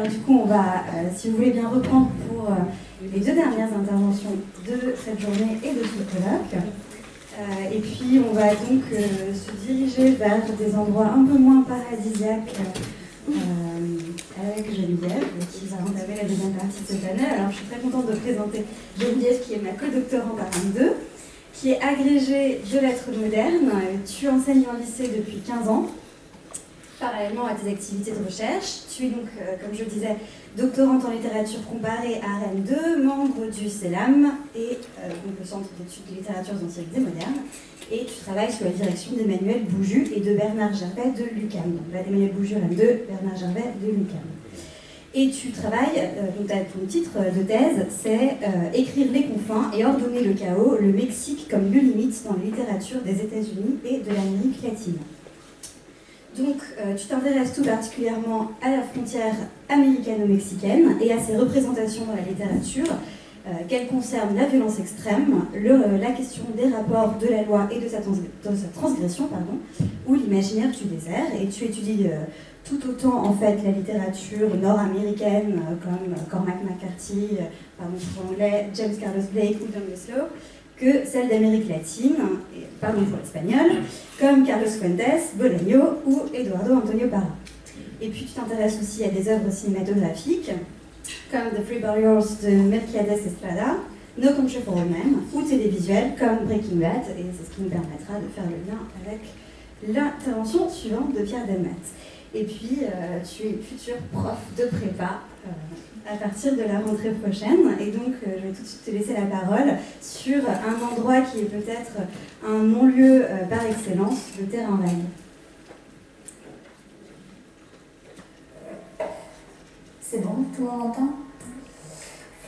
Alors du coup, on va, si vous voulez bien reprendre pour les deux dernières interventions de cette journée et de ce colloque. Et puis, on va donc se diriger vers des endroits un peu moins paradisiaques avec Geneviève, qui va entamer la deuxième partie de cette année. Alors, je suis très contente de présenter Geneviève, qui est ma co-doctorante à Rennes 2, qui est agrégée de lettres modernes. Tu enseignes en lycée depuis 15 ans. Parallèlement à tes activités de recherche, tu es donc, comme je disais, doctorante en littérature comparée à Rennes 2, membre du CELAM et donc le Centre d'études de littérature antiques et moderne, et tu travailles sous la direction d'Emmanuel Bouju et de Bernard Gervais de l'UQAM. Donc là, Emmanuel Bouju, Rennes 2, Bernard Gervais de l'UQAM. Et tu travailles, donc ton titre de thèse, c'est Écrire les confins et ordonner le chaos, le Mexique comme lieu limite dans la littérature des États-Unis et de l'Amérique latine. Donc, tu t'intéresses tout particulièrement à la frontière américano-mexicaine et à ses représentations dans la littérature, qu'elles concernent la violence extrême, la question des rapports de la loi et de sa transgression, ou l'imaginaire du désert. Et tu étudies tout autant, en fait, la littérature nord-américaine, comme Cormac McCarthy, pour l'anglais, James Carlos Blake ou John Winslow, que celle d'Amérique latine, pardon pour l'espagnol, comme Carlos Fuentes, Bolaño ou Eduardo Antonio Parra. Et puis tu t'intéresses aussi à des œuvres cinématographiques, comme The Three Burials de Melquiades Estrada, No Country for Old Men, ou télévisuels comme Breaking Bad, et c'est ce qui nous permettra de faire le lien avec l'intervention suivante de Pierre Delmat. Et puis, tu es futur prof de prépa à partir de la rentrée prochaine. Et donc, je vais tout de suite te laisser la parole sur un endroit qui est peut-être un non-lieu par excellence, le terrain vague. C'est bon, tout le monde entend?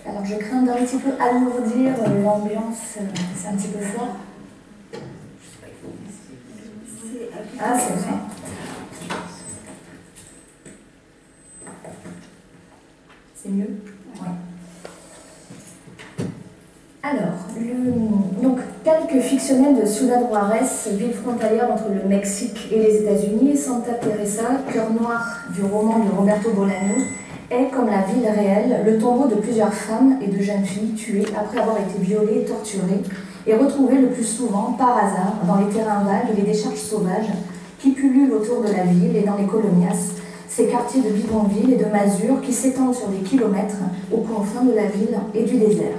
Alors, je crains d'un petit peu alourdir l'ambiance, c'est un petit peu fort. Ah, c'est vrai. C'est mieux? Oui. Alors, donc, tel que fictionnel de Ciudad Juárez, ville frontalière entre le Mexique et les États-Unis, Santa Teresa, cœur noir du roman de Roberto Bolaño, est, comme la ville réelle, le tombeau de plusieurs femmes et de jeunes filles tuées après avoir été violées, torturées et retrouvées le plus souvent par hasard dans les terrains vagues et les décharges sauvages qui pullulent autour de la ville et dans les colonias, ces quartiers de bidonvilles et de masures qui s'étendent sur des kilomètres aux confins de la ville et du désert.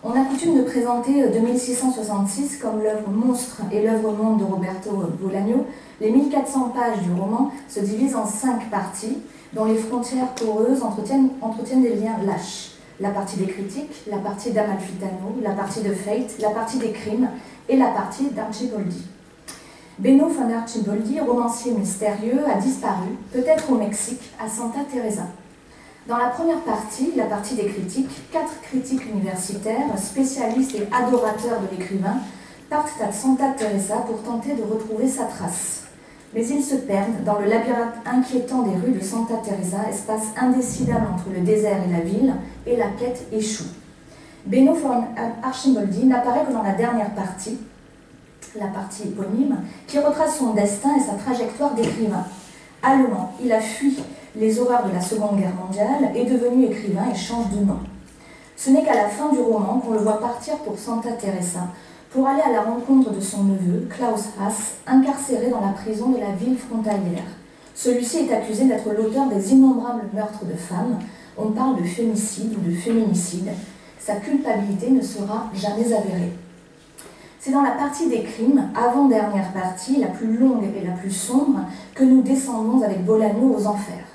On a coutume de présenter 2666 comme l'œuvre monstre et l'œuvre monde de Roberto Bolaño. Les 1400 pages du roman se divisent en 5 parties, dont les frontières poreuses entretiennent des liens lâches. La partie des critiques, la partie d'Amalfitano, la partie de Fate, la partie des crimes et la partie d'Archibaldi. Beno von Archibaldi, romancier mystérieux, a disparu, peut-être au Mexique, à Santa Teresa. Dans la première partie, la partie des critiques, 4 critiques universitaires, spécialistes et adorateurs de l'écrivain, partent à Santa Teresa pour tenter de retrouver sa trace. Mais ils se perdent dans le labyrinthe inquiétant des rues de Santa Teresa, espace indécidable entre le désert et la ville, et la quête échoue. Beno von Archibaldi n'apparaît que dans la dernière partie, la partie éponyme, qui retrace son destin et sa trajectoire d'écrivain. Allemand, il a fui les horreurs de la Seconde Guerre mondiale, est devenu écrivain et change de nom. Ce n'est qu'à la fin du roman qu'on le voit partir pour Santa Teresa, pour aller à la rencontre de son neveu, Klaus Haas, incarcéré dans la prison de la ville frontalière. Celui-ci est accusé d'être l'auteur des innombrables meurtres de femmes. On parle de fémicide ou de féminicide. Sa culpabilité ne sera jamais avérée. C'est dans la partie des crimes, avant-dernière partie, la plus longue et la plus sombre, que nous descendons avec Bolaño aux enfers.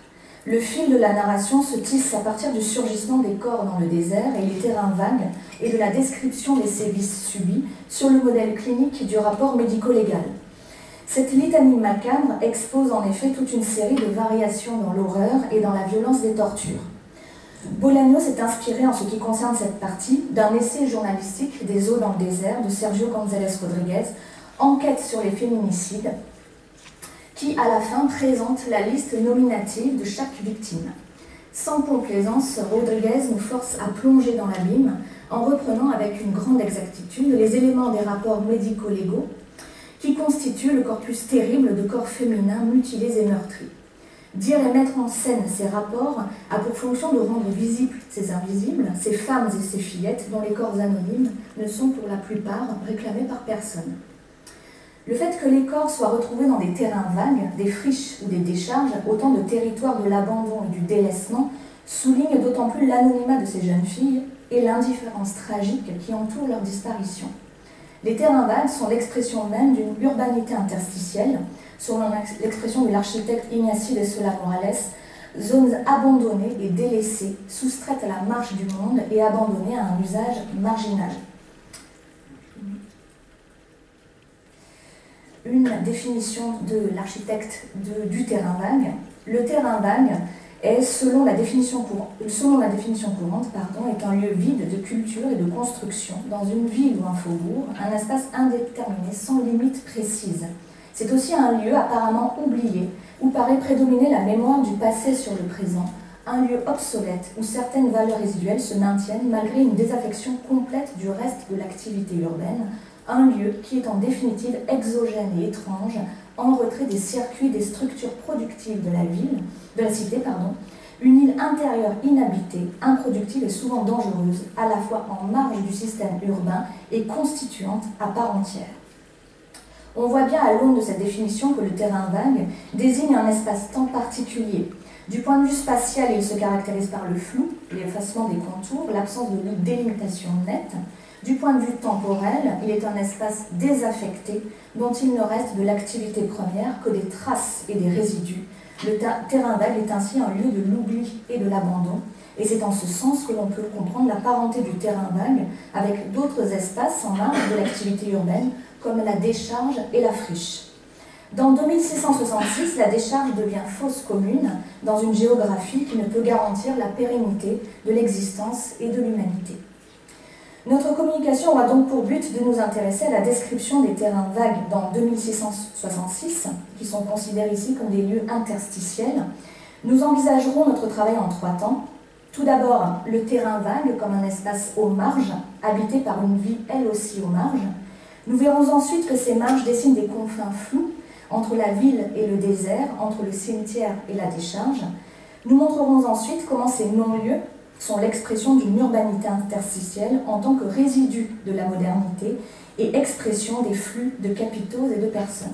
Le fil de la narration se tisse à partir du surgissement des corps dans le désert et les terrains vagues et de la description des sévices subis sur le modèle clinique du rapport médico-légal. Cette litanie macabre expose en effet toute une série de variations dans l'horreur et dans la violence des tortures. Bolaño s'est inspiré en ce qui concerne cette partie d'un essai journalistique des eaux dans le désert de Sergio González Rodríguez, Enquête sur les féminicides, qui à la fin présente la liste nominative de chaque victime. Sans complaisance, Rodríguez nous force à plonger dans l'abîme en reprenant avec une grande exactitude les éléments des rapports médico-légaux qui constituent le corpus terrible de corps féminins mutilés et meurtris. Dire et mettre en scène ces rapports a pour fonction de rendre visibles ces invisibles, ces femmes et ces fillettes dont les corps anonymes ne sont pour la plupart réclamés par personne. Le fait que les corps soient retrouvés dans des terrains vagues, des friches ou des décharges, autant de territoires de l'abandon et du délaissement, souligne d'autant plus l'anonymat de ces jeunes filles et l'indifférence tragique qui entoure leur disparition. Les terrains vagues sont l'expression même d'une urbanité interstitielle, selon l'expression de l'architecte Ignacy de Solá-Morales, zones abandonnées et délaissées, soustraites à la marche du monde et abandonnées à un usage marginal. Une définition de l'architecte du terrain vague. Le terrain vague est, selon la définition courante, est un lieu vide de culture et de construction, dans une ville ou un faubourg, un espace indéterminé sans limite précise. C'est aussi un lieu apparemment oublié, où paraît prédominer la mémoire du passé sur le présent, un lieu obsolète où certaines valeurs résiduelles se maintiennent malgré une désaffection complète du reste de l'activité urbaine, un lieu qui est en définitive exogène et étrange, en retrait des circuits des structures productives de la cité, une île intérieure inhabitée, improductive et souvent dangereuse, à la fois en marge du système urbain et constituante à part entière. On voit bien à l'aune de cette définition que le terrain vague désigne un espace-temps particulier. Du point de vue spatial, il se caractérise par le flou, l'effacement des contours, l'absence de délimitation nette. Du point de vue temporel, il est un espace désaffecté dont il ne reste de l'activité première que des traces et des résidus. Le terrain vague est ainsi un lieu de l'oubli et de l'abandon, et c'est en ce sens que l'on peut comprendre la parenté du terrain vague avec d'autres espaces en marge de l'activité urbaine, comme la décharge et la friche. Dans 2666, la décharge devient fosse commune dans une géographie qui ne peut garantir la pérennité de l'existence et de l'humanité. Notre communication aura donc pour but de nous intéresser à la description des terrains vagues dans 2666, qui sont considérés ici comme des lieux interstitiels. Nous envisagerons notre travail en 3 temps. Tout d'abord, le terrain vague comme un espace aux marges, habité par une vie elle aussi aux marges. Nous verrons ensuite que ces marges dessinent des confins flous entre la ville et le désert, entre le cimetière et la décharge. Nous montrerons ensuite comment ces non-lieux sont l'expression d'une urbanité interstitielle en tant que résidu de la modernité et expression des flux de capitaux et de personnes.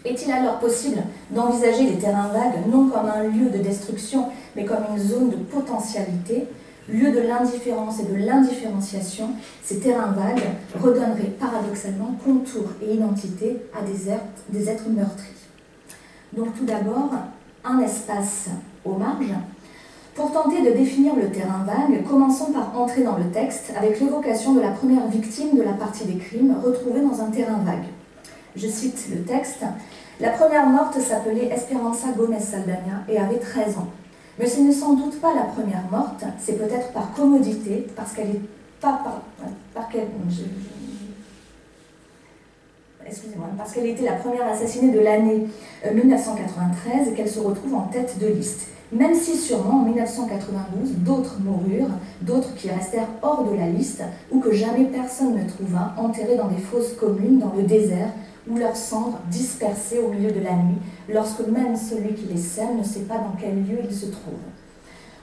Est-il alors possible d'envisager les terrains vagues non comme un lieu de destruction, mais comme une zone de potentialité, lieu de l'indifférence et de l'indifférenciation? Ces terrains vagues redonneraient paradoxalement contour et identité à des êtres meurtris. Donc tout d'abord, un espace aux marges. Pour tenter de définir le terrain vague, commençons par entrer dans le texte avec l'évocation de la première victime de la partie des crimes retrouvée dans un terrain vague. Je cite le texte. « La première morte s'appelait Esperanza Gomez Saldaña et avait 13 ans. Mais ce n'est sans doute pas la première morte, c'est peut-être par commodité, parce qu'elle est pas parce qu'elle était la première assassinée de l'année 1993 et qu'elle se retrouve en tête de liste. Même si sûrement en 1992, d'autres moururent, d'autres qui restèrent hors de la liste ou que jamais personne ne trouva, enterrés dans des fosses communes dans le désert ou leurs cendres dispersées au milieu de la nuit, lorsque même celui qui les sème ne sait pas dans quel lieu il se trouve.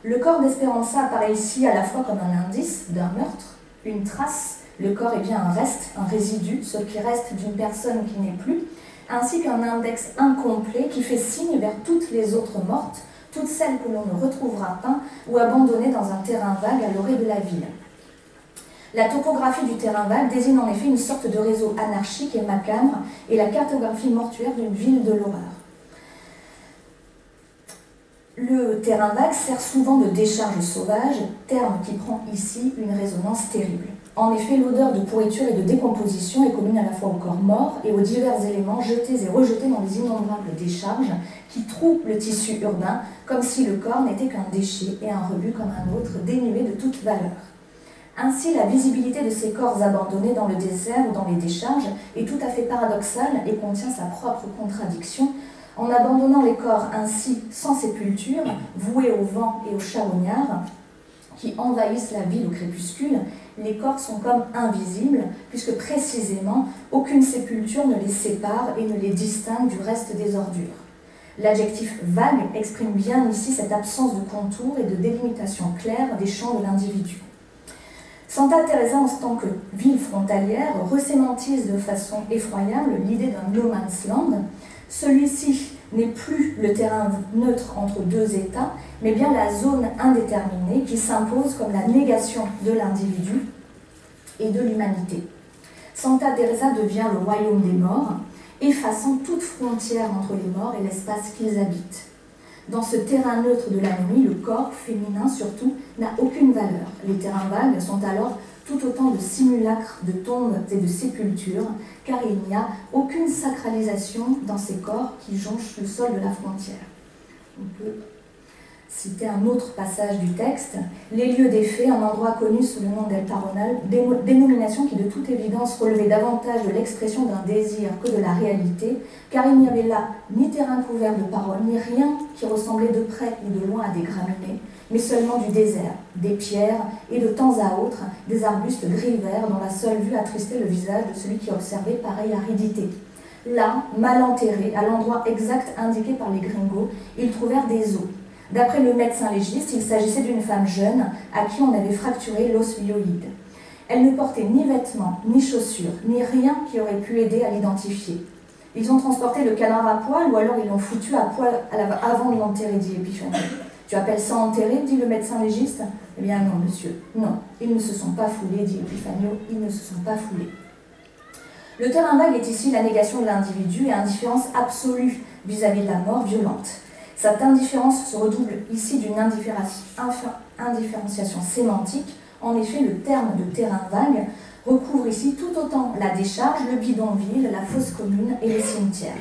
Le corps d'Esperanza apparaît ici à la fois comme un indice d'un meurtre, une trace. Le corps est bien un reste, un résidu, ce qui reste d'une personne qui n'est plus, ainsi qu'un index incomplet qui fait signe vers toutes les autres mortes, toutes celles que l'on ne retrouvera pas ou abandonnées dans un terrain vague à l'orée de la ville. La topographie du terrain vague désigne en effet une sorte de réseau anarchique et macabre et la cartographie mortuaire d'une ville de l'horreur. Le terrain vague sert souvent de décharge sauvage, terme qui prend ici une résonance terrible. En effet, l'odeur de pourriture et de décomposition est commune à la fois aux corps morts et aux divers éléments jetés et rejetés dans les innombrables décharges qui trouent le tissu urbain comme si le corps n'était qu'un déchet et un rebut comme un autre, dénué de toute valeur. Ainsi, la visibilité de ces corps abandonnés dans le désert ou dans les décharges est tout à fait paradoxale et contient sa propre contradiction. En abandonnant les corps ainsi sans sépulture, voués au vent et aux charognards, qui envahissent la ville au crépuscule, les corps sont comme invisibles, puisque précisément aucune sépulture ne les sépare et ne les distingue du reste des ordures. L'adjectif vague exprime bien ici cette absence de contour et de délimitation claire des champs de l'individu. Santa Teresa, en tant que ville frontalière, resémantise de façon effroyable l'idée d'un no man's land. Celui-ci n'est plus le terrain neutre entre deux États, mais bien la zone indéterminée qui s'impose comme la négation de l'individu et de l'humanité. Santa Teresa devient le royaume des morts, effaçant toute frontière entre les morts et l'espace qu'ils habitent. Dans ce terrain neutre de la nuit, le corps féminin surtout n'a aucune valeur. Les terrains vagues sont alors tout autant de simulacres de tombes et de sépultures, car il n'y a aucune sacralisation dans ces corps qui jonchent le sol de la frontière. On peut citer un autre passage du texte. Les lieux des faits, un endroit connu sous le nom d'El Paronal, dénomination qui de toute évidence relevait davantage de l'expression d'un désir que de la réalité, car il n'y avait là ni terrain couvert de paroles, ni rien qui ressemblait de près ou de loin à des graminées, mais seulement du désert, des pierres et de temps à autre des arbustes gris-verts dont la seule vue attristait le visage de celui qui observait pareille aridité. Là, mal enterrés, à l'endroit exact indiqué par les gringos, ils trouvèrent des os. D'après le médecin légiste, il s'agissait d'une femme jeune à qui on avait fracturé l'os hyoïde. Elle ne portait ni vêtements, ni chaussures, ni rien qui aurait pu aider à l'identifier. Ils ont transporté le cadavre à poil ou alors ils l'ont foutu à poil avant de l'enterrer, dit Epiphanie. Tu appelles ça enterrer, dit le médecin légiste? Eh bien non, monsieur, non. Ils ne se sont pas foulés, dit Epiphanio, ils ne se sont pas foulés. Le terrain vague est ici la négation de l'individu et indifférence absolue vis-à-vis de la mort violente. Cette indifférence se redouble ici d'une indifférenciation sémantique. En effet, le terme de terrain vague recouvre ici tout autant la décharge, le bidonville, la fosse commune et les cimetières.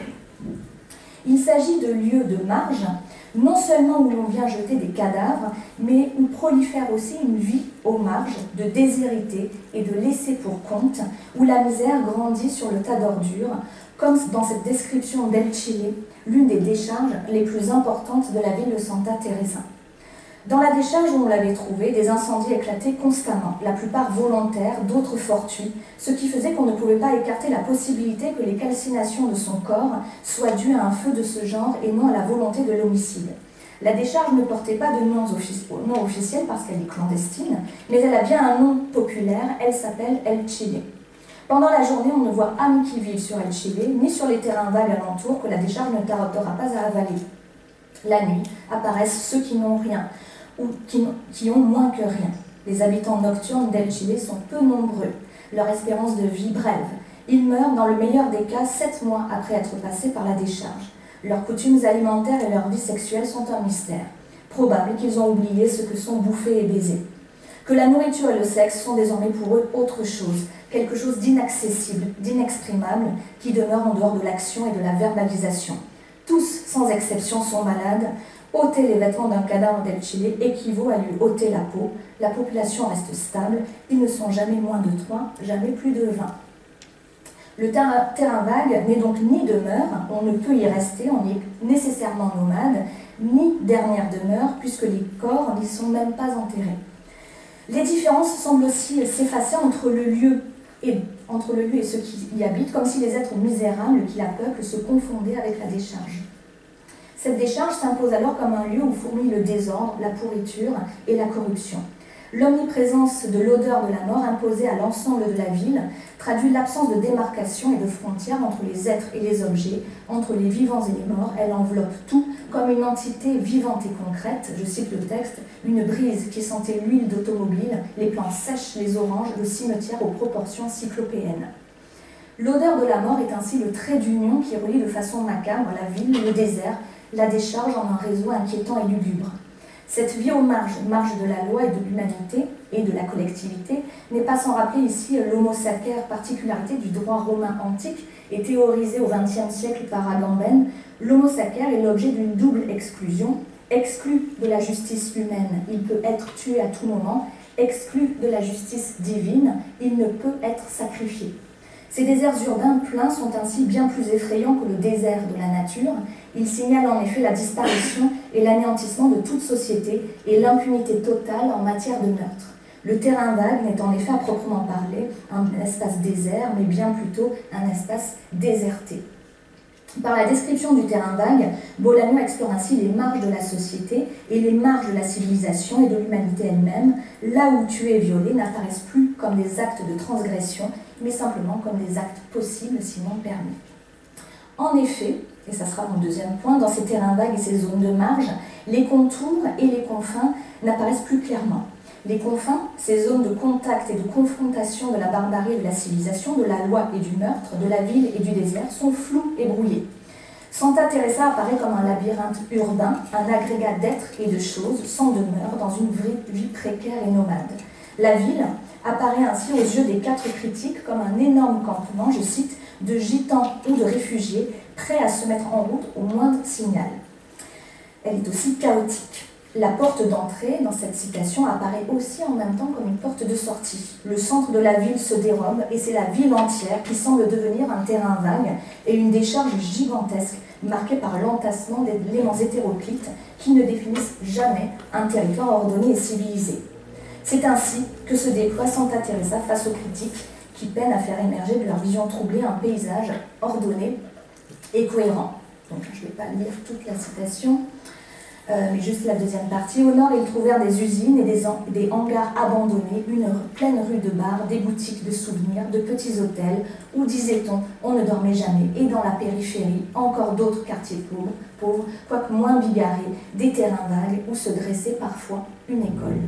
Il s'agit de lieux de marge, non seulement où l'on vient jeter des cadavres, mais où prolifère aussi une vie aux marges de déshérité et de laisser pour compte, où la misère grandit sur le tas d'ordures, comme dans cette description d'El Chile, l'une des décharges les plus importantes de la ville de Santa Teresa. Dans la décharge où on l'avait trouvée, des incendies éclataient constamment, la plupart volontaires, d'autres fortuits, ce qui faisait qu'on ne pouvait pas écarter la possibilité que les calcinations de son corps soient dues à un feu de ce genre et non à la volonté de l'homicide. La décharge ne portait pas de nom officiel parce qu'elle est clandestine, mais elle a bien un nom populaire, elle s'appelle El Chile. Pendant la journée, on ne voit âme qui vive sur El Chile, ni sur les terrains vagues alentours que la décharge ne tardera pas à avaler. La nuit apparaissent ceux qui n'ont rien, ou qui ont moins que rien. Les habitants nocturnes d'El Chile sont peu nombreux, leur espérance de vie brève. Ils meurent dans le meilleur des cas 7 mois après être passés par la décharge. Leurs coutumes alimentaires et leur vie sexuelle sont un mystère. Probable qu'ils ont oublié ce que sont bouffés et baisers. Que la nourriture et le sexe sont désormais pour eux autre chose, quelque chose d'inaccessible, d'inexprimable, qui demeure en dehors de l'action et de la verbalisation. Tous, sans exception, sont malades. Ôter les vêtements d'un cadavre d'El Chile équivaut à lui ôter la peau. La population reste stable. Ils ne sont jamais moins de 3, jamais plus de 20. Le terrain vague n'est donc ni demeure, on ne peut y rester, on y est nécessairement nomade, ni dernière demeure, puisque les corps n'y sont même pas enterrés. Les différences semblent aussi s'effacer entre le lieu et ceux qui y habitent, comme si les êtres misérables qui la peuplent se confondaient avec la décharge. Cette décharge s'impose alors comme un lieu où fourmille le désordre, la pourriture et la corruption. L'omniprésence de l'odeur de la mort imposée à l'ensemble de la ville traduit l'absence de démarcation et de frontières entre les êtres et les objets, entre les vivants et les morts. Elle enveloppe tout comme une entité vivante et concrète. Je cite le texte, une brise qui sentait l'huile d'automobile, les plantes sèches, les oranges, le cimetière aux proportions cyclopéennes. L'odeur de la mort est ainsi le trait d'union qui relie de façon macabre la ville, le désert, la décharge en un réseau inquiétant et lugubre. Cette vie aux marges de la loi et de l'humanité et de la collectivité, n'est pas sans rappeler ici l'homo sacer, particularité du droit romain antique et théorisé au XXe siècle par Agamben. L'homo sacer est l'objet d'une double exclusion. Exclu de la justice humaine, il peut être tué à tout moment. Exclu de la justice divine, il ne peut être sacrifié. Ces déserts urbains pleins sont ainsi bien plus effrayants que le désert de la nature. Ils signalent en effet la disparition et l'anéantissement de toute société et l'impunité totale en matière de meurtre. Le terrain vague n'est en effet à proprement parler un espace désert, mais bien plutôt un espace déserté. Par la description du terrain vague, Bolaño explore ainsi les marges de la société et les marges de la civilisation et de l'humanité elle-même, là où tuer et violer n'apparaissent plus comme des actes de transgression, mais simplement comme des actes possibles, sinon permis. En effet, et ça sera mon deuxième point, dans ces terrains vagues et ces zones de marge, les contours et les confins n'apparaissent plus clairement. Les confins, ces zones de contact et de confrontation de la barbarie et de la civilisation, de la loi et du meurtre, de la ville et du désert, sont flous et brouillés. Santa Teresa apparaît comme un labyrinthe urbain, un agrégat d'êtres et de choses sans demeure dans une vie précaire et nomade. La ville apparaît ainsi aux yeux des 4 critiques comme un énorme campement, je cite, de gitans ou de réfugiés prêts à se mettre en route au moindre signal. Elle est aussi chaotique. La porte d'entrée, dans cette citation, apparaît aussi en même temps comme une porte de sortie. Le centre de la ville se dérobe et c'est la ville entière qui semble devenir un terrain vague et une décharge gigantesque marquée par l'entassement d'éléments hétéroclites qui ne définissent jamais un territoire ordonné et civilisé. C'est ainsi que se déploie Santa Teresa face aux critiques qui peinent à faire émerger de leur vision troublée un paysage ordonné et cohérent. Donc je ne vais pas lire toute la citation. Mais juste la deuxième partie. Au nord, ils trouvèrent des usines et des hangars abandonnés, une pleine rue de bars, des boutiques de souvenirs, de petits hôtels, où, disait-on, on ne dormait jamais. Et dans la périphérie, encore d'autres quartiers pauvres, quoique moins bigarrés, des terrains vagues, où se dressait parfois une école.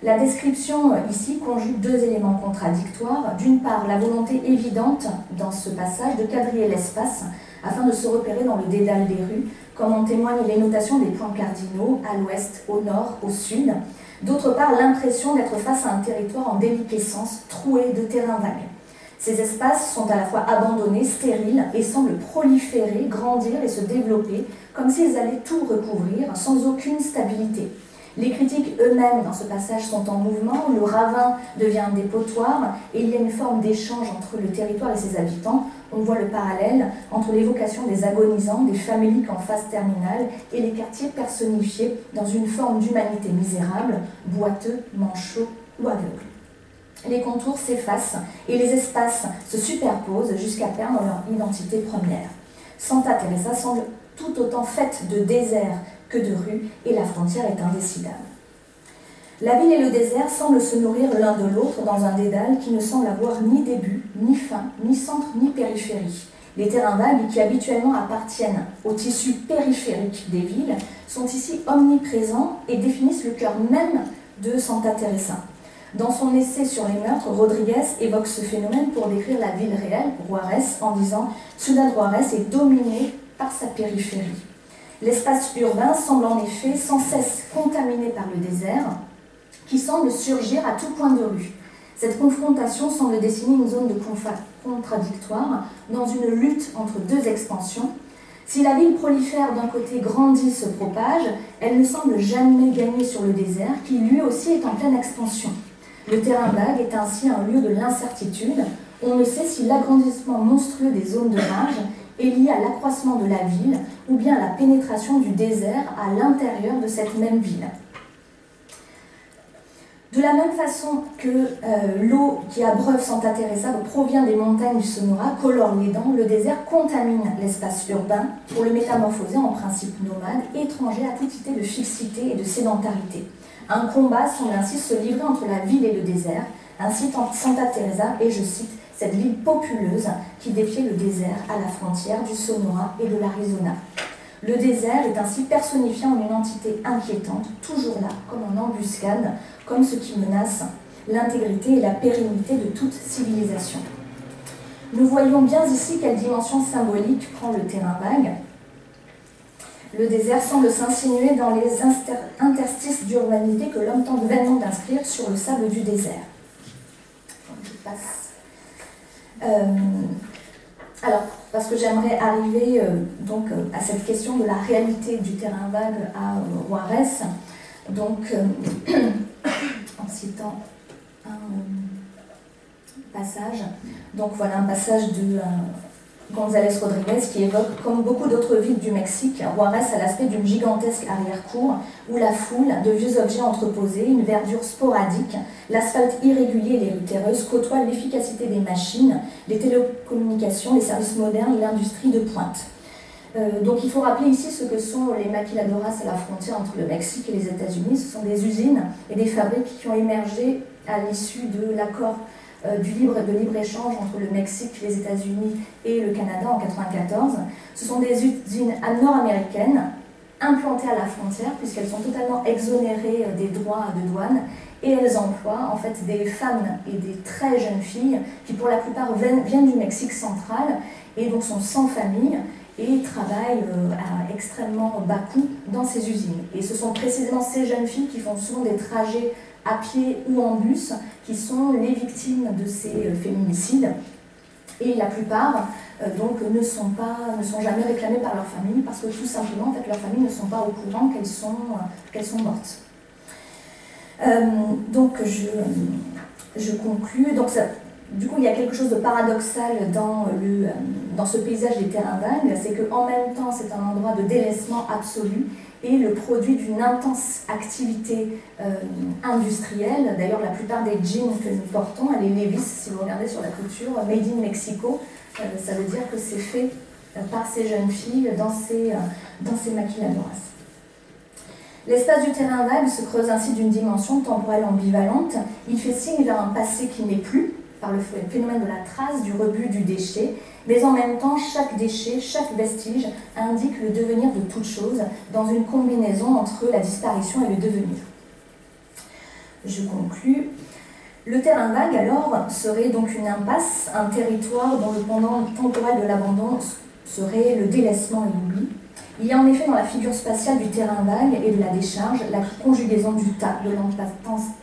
La description ici conjugue 2 éléments contradictoires. D'une part, la volonté évidente dans ce passage de quadriller l'espace afin de se repérer dans le dédale des rues, comme en témoignent les notations des points cardinaux, à l'ouest, au nord, au sud. D'autre part, l'impression d'être face à un territoire en déliquescence, troué de terrains vagues. Ces espaces sont à la fois abandonnés, stériles, et semblent proliférer, grandir et se développer, comme s'ils allaient tout recouvrir, sans aucune stabilité. Les critiques eux-mêmes dans ce passage sont en mouvement, le ravin devient un dépotoir et il y a une forme d'échange entre le territoire et ses habitants. On voit le parallèle entre l'évocation des agonisants, des faméliques en phase terminale et les quartiers personnifiés dans une forme d'humanité misérable, boiteux, manchots ou aveugles. Les contours s'effacent et les espaces se superposent jusqu'à perdre leur identité première. Santa Teresa semble tout autant faite de désert que de rues, et la frontière est indécidable. La ville et le désert semblent se nourrir l'un de l'autre dans un dédale qui ne semble avoir ni début, ni fin, ni centre, ni périphérie. Les terrains vagues qui habituellement appartiennent au tissu périphérique des villes sont ici omniprésents et définissent le cœur même de Santa Teresa. Dans son essai sur les meurtres, Rodriguez évoque ce phénomène pour décrire la ville réelle, Juárez, en disant « Ciudad Juárez est dominée par sa périphérie ». L'espace urbain semble en effet sans cesse contaminé par le désert, qui semble surgir à tout point de rue. Cette confrontation semble dessiner une zone de contradictoire dans une lutte entre 2 expansions. Si la ville prolifère d'un côté, grandit, se propage, elle ne semble jamais gagner sur le désert, qui lui aussi est en pleine expansion. Le terrain vague est ainsi un lieu de l'incertitude. On ne sait si l'agrandissement monstrueux des zones de marge est lié à l'accroissement de la ville ou bien à la pénétration du désert à l'intérieur de cette même ville. De la même façon que l'eau qui abreuve Santa Teresa provient des montagnes du Sonora, colore les dents, le désert contamine l'espace urbain pour le métamorphoser en principe nomade, étranger à toute idée de fixité et de sédentarité. Un combat semble ainsi se livrer entre la ville et le désert, ainsi Santa Teresa est, je cite, cette ville populeuse qui défiait le désert à la frontière du Sonora et de l'Arizona. Le désert est ainsi personnifié en une entité inquiétante, toujours là, comme en embuscade, comme ce qui menace l'intégrité et la pérennité de toute civilisation. Nous voyons bien ici quelle dimension symbolique prend le terrain vague. Le désert semble s'insinuer dans les interstices d'urbanité que l'homme tente vainement d'inscrire sur le sable du désert. Je passe. Alors, parce que j'aimerais arriver à cette question de la réalité du terrain vague à Juárez, en citant un passage. Donc voilà un passage González Rodriguez, qui évoque, comme beaucoup d'autres villes du Mexique, Juárez a l'aspect d'une gigantesque arrière-cour où la foule de vieux objets entreposés, une verdure sporadique, l'asphalte irrégulier et les rues terreuses côtoient l'efficacité des machines, les télécommunications, les services modernes et l'industrie de pointe. Donc il faut rappeler ici ce que sont les maquiladoras à la frontière entre le Mexique et les États-Unis. Ce sont des usines et des fabriques qui ont émergé à l'issue de l'accord de libre-échange entre le Mexique, les États-Unis et le Canada en 1994. Ce sont des usines nord-américaines implantées à la frontière puisqu'elles sont totalement exonérées des droits de douane et elles emploient en fait des femmes et des très jeunes filles qui pour la plupart viennent du Mexique central et donc sont sans famille et travaillent à extrêmement bas coût dans ces usines. Et ce sont précisément ces jeunes filles qui font souvent des trajets à pied ou en bus qui sont les victimes de ces féminicides. Et la plupart donc, ne sont jamais réclamées par leur famille parce que tout simplement en fait, leurs familles ne sont pas au courant qu'elles sont mortes. Donc je conclus. Donc, du coup, il y a quelque chose de paradoxal dans ce paysage des terrains vagues, c'est qu'en même temps, c'est un endroit de délaissement absolu et le produit d'une intense activité industrielle. D'ailleurs, la plupart des jeans que nous portons, les Levi's, si vous regardez sur la couture, Made in Mexico, ça veut dire que c'est fait par ces jeunes filles dans ces maquiladoras. L'espace du terrain vague se creuse ainsi d'une dimension temporelle ambivalente. Il fait signe vers un passé qui n'est plus, par le phénomène de la trace, du rebut, du déchet, mais en même temps, chaque déchet, chaque vestige indique le devenir de toute chose dans une combinaison entre la disparition et le devenir. Je conclus. Le terrain vague, alors, serait donc une impasse, un territoire dont le pendant temporel de l'abandon serait le délaissement et l'oubli. Il y a en effet dans la figure spatiale du terrain vague et de la décharge la conjugaison du tas, de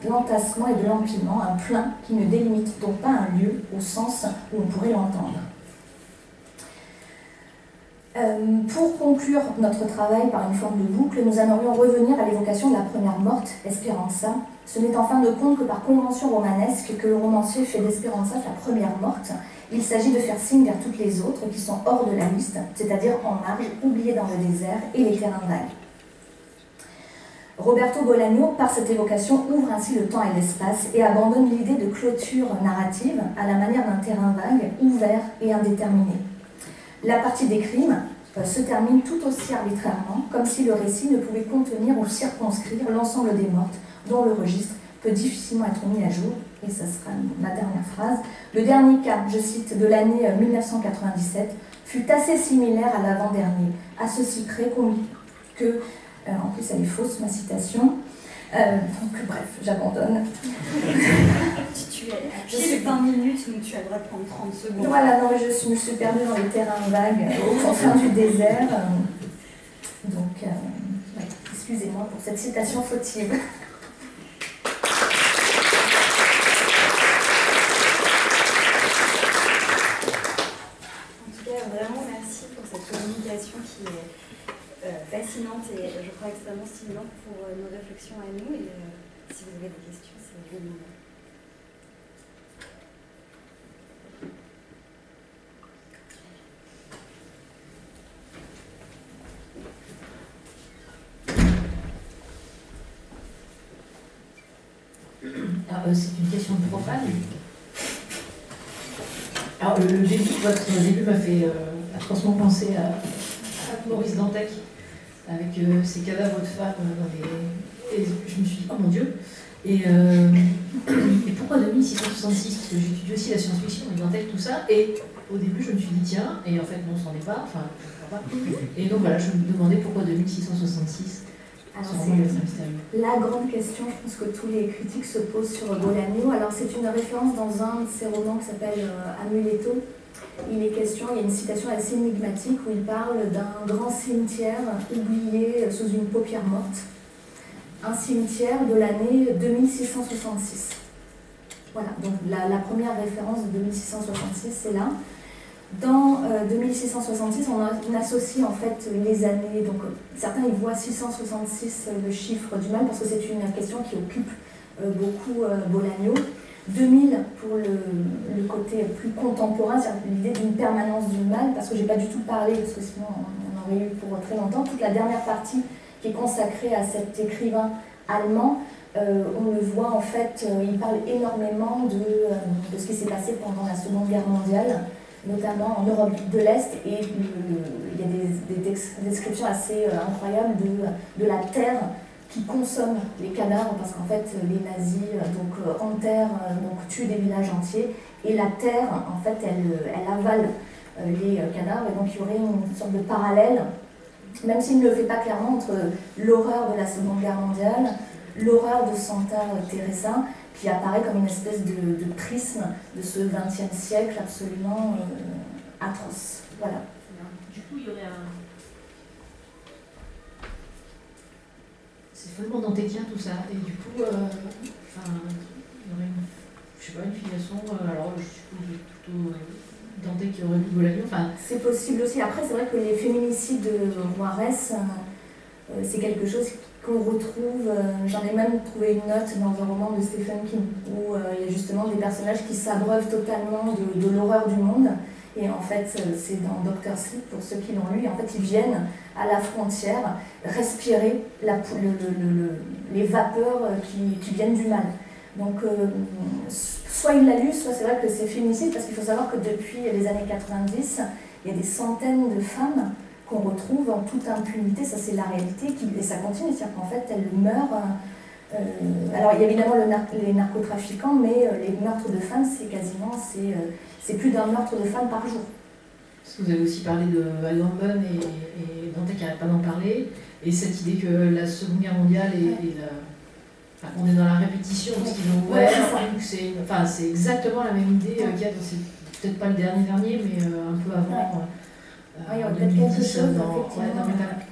l'entassement et de l'empilement, un plein qui ne délimite donc pas un lieu au sens où on pourrait l'entendre. Pour conclure notre travail par une forme de boucle, nous aimerions revenir à l'évocation de la première morte, Esperanza. Ce n'est en fin de compte que par convention romanesque que le romancier fait d'Esperanza la première morte. Il s'agit de faire signe vers toutes les autres qui sont hors de la liste, c'est-à-dire en marge, oubliées dans le désert et les terrains vagues. Roberto Bolaño, par cette évocation, ouvre ainsi le temps et l'espace et abandonne l'idée de clôture narrative à la manière d'un terrain vague, ouvert et indéterminé. La partie des crimes se termine tout aussi arbitrairement, comme si le récit ne pouvait contenir ou circonscrire l'ensemble des mortes, dont le registre peut difficilement être mis à jour. Et ça sera ma dernière phrase. Le dernier cas, je cite, de l'année 1997, fut assez similaire à l'avant-dernier, à ceci près que, en plus elle est fausse ma citation, donc bref, j'abandonne. Je suis 20 minutes, donc tu as le droit de prendre 30 secondes. Voilà, non, je me suis perdue dans les terrains vagues, au confins du désert. Donc, ouais, excusez-moi pour cette citation fautive. Vraiment merci pour cette communication qui est fascinante et je crois extrêmement stimulante pour nos réflexions à nous. Et si vous avez des questions, c'est le moment. C'est une question de profane. Alors, le début de votre début m'a fait atrocement penser à Maurice Dantec, avec ses cadavres de femmes dans les... Et je me suis dit, oh mon Dieu. Et pourquoi 2666? Parce que j'étudie aussi la science-fiction, et Dantec, tout ça. Et au début, je me suis dit, tiens, et en fait, non, c'en est pas. Enfin, je crois pas. Et donc voilà, je me demandais pourquoi 2666. Alors c'est la grande question, je pense que tous les critiques se posent sur Bolaño. Alors c'est une référence dans un de ses romans qui s'appelle Amuleto. Il est question, il y a une citation assez énigmatique où il parle d'un grand cimetière oublié sous une paupière morte. Un cimetière de l'année 2666. Voilà, donc la première référence de 2666, c'est là. Dans 2666, on associe en fait les années, donc certains y voient 666 le chiffre du mal parce que c'est une question qui occupe beaucoup Bolaño. 2000 pour le côté plus contemporain, c'est-à-dire l'idée d'une permanence du mal, parce que j'ai pas du tout parlé, parce que sinon on aurait eu pour très longtemps, toute la dernière partie qui est consacrée à cet écrivain allemand. On le voit en fait, il parle énormément de ce qui s'est passé pendant la Seconde Guerre mondiale, notamment en Europe de l'Est, et il y a des descriptions assez incroyables de la terre qui consomme les cadavres, parce qu'en fait les nazis enterrent, tuent des villages entiers, et la terre en fait elle avale les cadavres, et donc il y aurait une sorte de parallèle, même s'il ne le fait pas clairement, entre l'horreur de la Seconde Guerre mondiale, l'horreur de Santa Teresa, qui apparaît comme une espèce de prisme de ce XXe siècle absolument atroce. Voilà. Du coup, il y aurait un... C'est follement dantéquien tout ça, et du coup, il y aurait une filiation, alors je suppose plutôt Dante qui aurait lu Bolaño. C'est possible aussi. Après, c'est vrai que les féminicides de Juarez, c'est quelque chose qu'on retrouve, j'en ai même trouvé une note dans un roman de Stephen King, où il y a justement des personnages qui s'abreuvent totalement de l'horreur du monde. Et en fait, c'est dans Dr. Sleep, pour ceux qui l'ont lu, en fait, ils viennent à la frontière respirer les vapeurs qui viennent du mal. Donc, soit il l'a lu, soit c'est vrai que c'est féminicide, parce qu'il faut savoir que depuis les années 90, il y a des centaines de femmes qu'on retrouve en toute impunité, ça c'est la réalité, et ça continue, c'est-à-dire qu'en fait, elles meurent. Alors, il y a évidemment les narcotrafiquants, mais les meurtres de femmes, c'est plus d'un meurtre de femme par jour. Parce que vous avez aussi parlé de Agamben et Dante qui n'arrête pas d'en parler, et cette idée que la Seconde Guerre mondiale on est dans la répétition de ce qu'ils ont ouvert, c'est exactement la même idée qu'il y a dans peut-être pas le dernier, mais un peu avant. Il y a peut-être quelque chose dans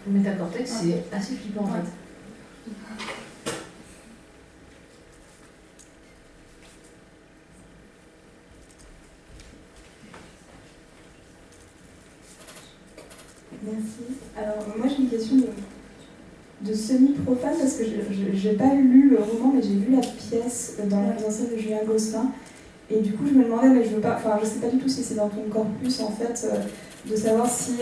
Métacortex, c'est assez flippant en fait. Merci. Alors, moi j'ai une question de semi-profane, parce que je n'ai pas lu le roman, mais j'ai vu la pièce dans la mise en scène de Julien Gosselin. Et du coup, je me demandais, mais je ne sais pas du tout si c'est dans ton corpus, en fait, de savoir si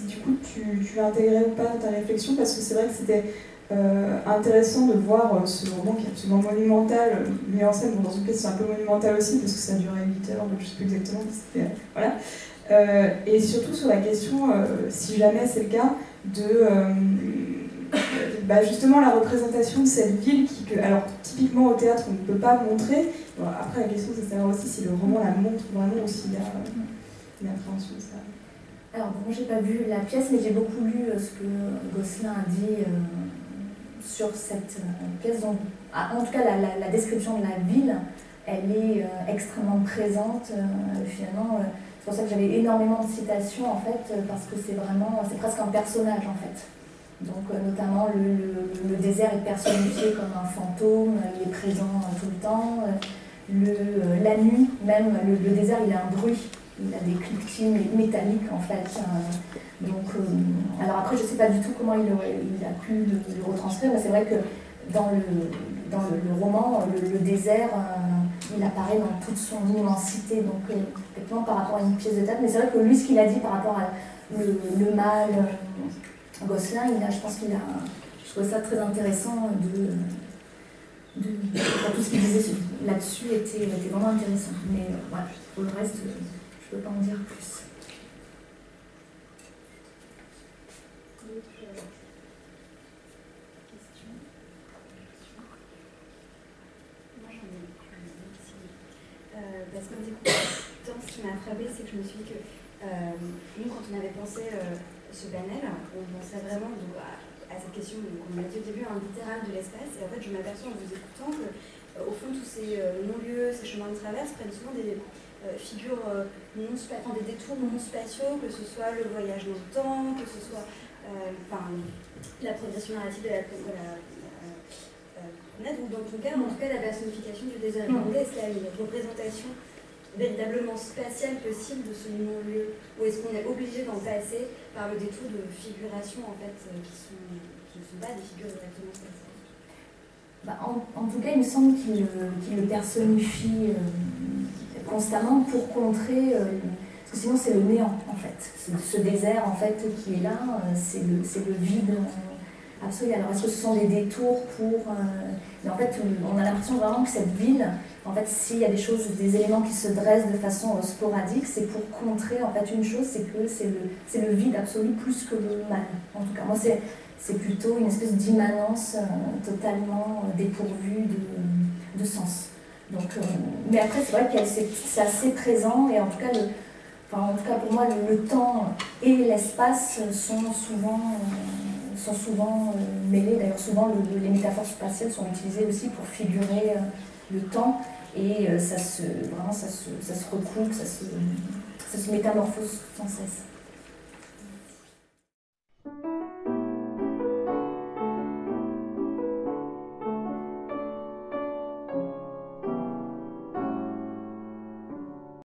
du coup tu l'as intégré ou pas dans ta réflexion, parce que c'est vrai que c'était intéressant de voir ce roman qui est absolument monumental, mis en scène dans une pièce c'est un peu monumental aussi, parce que ça a duré 8 heures, donc je ne sais plus exactement, mais c'était... Voilà. Et surtout sur la question, si jamais c'est le cas, de justement la représentation de cette ville alors typiquement au théâtre on ne peut pas montrer. Bon, après la question c'est de savoir aussi si le roman la montre vraiment ou s'il y a une appréhension de ça. Alors bon, j'ai pas vu la pièce, mais j'ai beaucoup lu ce que Gosselin a dit sur cette pièce. Donc, en tout cas la description de la ville, elle est extrêmement présente finalement. C'est pour ça que j'avais énormément de citations en fait, parce que c'est presque un personnage en fait. Donc notamment le désert est personnifié comme un fantôme, il est présent tout le temps. La nuit, même le désert, il a un bruit, il a des cliquetis métalliques en fait. Alors après, je ne sais pas du tout comment il a pu le retranscrire, mais c'est vrai que dans le roman, le désert, il apparaît dans toute son immensité, donc effectivement par rapport à une pièce de théâtre. Mais c'est vrai que lui, ce qu'il a dit par rapport à le mal, Gosselin, je pense qu'il a... Je trouvais ça très intéressant tout ce qu'il disait là-dessus était vraiment intéressant. Mais voilà, pour le reste, je ne peux pas en dire plus. Parce qu'en écoutant, ce qui m'a frappé, c'est que je me suis dit que nous, quand on avait pensé ce panel, on pensait vraiment à cette question qu'on a dit au début, un littéral de l'espace. Et en fait, je m'aperçois en vous écoutant que, au fond, tous ces non-lieux, ces chemins de traverse prennent souvent des figures des détours non spatiaux, que ce soit le voyage dans le temps, que ce soit la progression narrative de la ou dans ton cas, en tout cas, la personnification du désert irlandais. Est-ce qu'il y a une représentation véritablement spatiale possible de ce non-lieu, ou est-ce qu'on est obligé d'en passer par le détour de figurations en fait qui ne sont pas des figures directement spatiales? En tout cas, il me semble qu'il le personnifie constamment pour contrer, parce que sinon c'est le néant en fait. Ce désert en fait qui est là, c'est le vide absolu. Alors est-ce que ce sont des détours pour... mais en fait, on a l'impression vraiment que cette ville, en fait, s'il y a des choses, des éléments qui se dressent de façon sporadique, c'est pour contrer en fait une chose, c'est que c'est le vide absolu plus que le mal. En tout cas, moi c'est plutôt une espèce d'immanence totalement dépourvue de sens. Donc, mais après, c'est vrai que c'est assez présent, et en tout cas, pour moi, le temps et l'espace sont souvent mêlés. D'ailleurs, souvent, les métaphores spatiales sont utilisées aussi pour figurer le temps, et ça se recoupe, ça se métamorphose sans cesse.